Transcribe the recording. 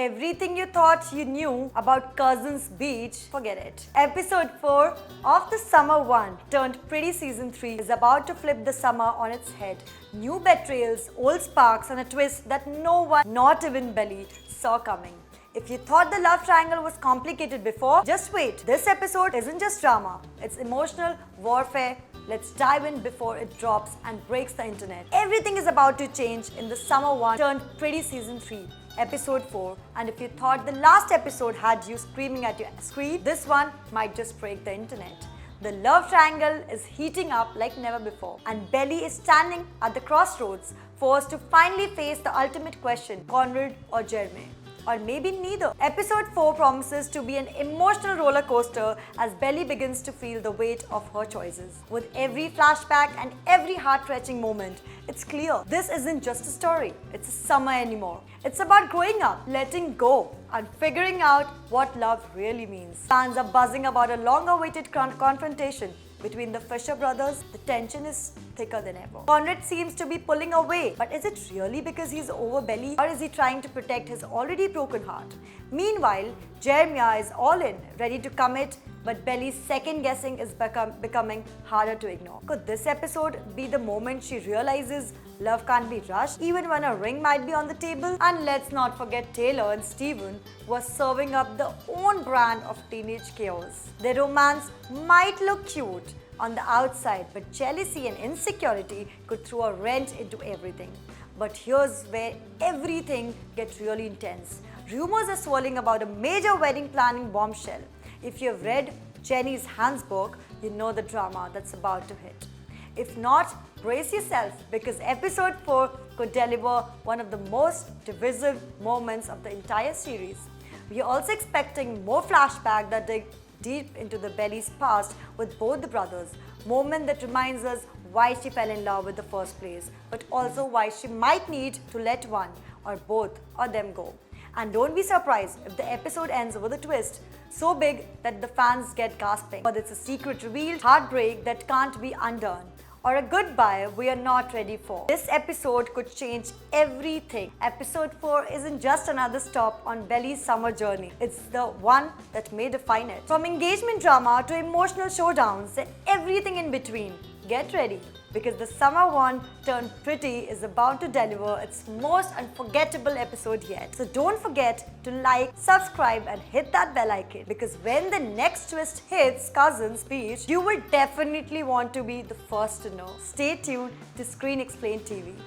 Everything you thought you knew about Cousins Beach, forget it. Episode 4 of the Summer 1 turned Pretty Season 3 is about to flip the summer on its head. New betrayals, old sparks, and a twist that no one, not even Belly, saw coming. If you thought the love triangle was complicated before, just wait. This episode isn't just drama, it's emotional warfare. Let's dive in before it drops and breaks the internet. Everything is about to change in the Summer 1 turned Pretty Season 3, Episode 4. And if you thought the last episode had you screaming at your screen, this one might just break the internet. The love triangle is heating up like never before, and Belly is standing at the crossroads, forced to finally face the ultimate question: Conrad or Jeremy? Or maybe neither. Episode 4 promises to be an emotional roller coaster as Belly begins to feel the weight of her choices. With every flashback and every heart-wrenching moment, it's clear this isn't just a story, it's a summer anymore. It's about growing up, letting go, and figuring out what love really means. Fans are buzzing about a long-awaited confrontation between the Fisher brothers. The tension is thicker than ever. Conrad seems to be pulling away, but is it really because he's over Belly, or is he trying to protect his already broken heart? Meanwhile, Jeremiah is all in, ready to commit, but Belly's second guessing is becoming harder to ignore. Could this episode be the moment she realizes love can't be rushed, even when a ring might be on the table? And let's not forget Taylor and Steven were serving up their own brand of teenage chaos. Their romance might look cute on the outside, but jealousy and insecurity could throw a wrench into everything. But here's where everything gets really intense. Rumors are swirling about a major wedding planning bombshell. If you've read Jenny's Handbook, you know the drama that's about to hit. If not, brace yourself, because episode 4 could deliver one of the most divisive moments of the entire series. We are also expecting more flashbacks that dig deep into the Belly's past with both the brothers. Moment that reminds us why she fell in love in the first place, but also why she might need to let one or both of them go. And don't be surprised if the episode ends with a twist so big that the fans get gasping. But it's a secret revealed, heartbreak that can't be undone, or a goodbye we are not ready for. This episode could change everything. Episode 4 isn't just another stop on Belly's summer journey. It's the one that may define it. From engagement drama to emotional showdowns and everything in between. Get ready, because the Summer 1 turned Pretty is about to deliver its most unforgettable episode yet. So don't forget to like, subscribe, and hit that bell icon, because when the next twist hits Cousins Beach, you will definitely want to be the first to know. Stay tuned to Screen Explained TV.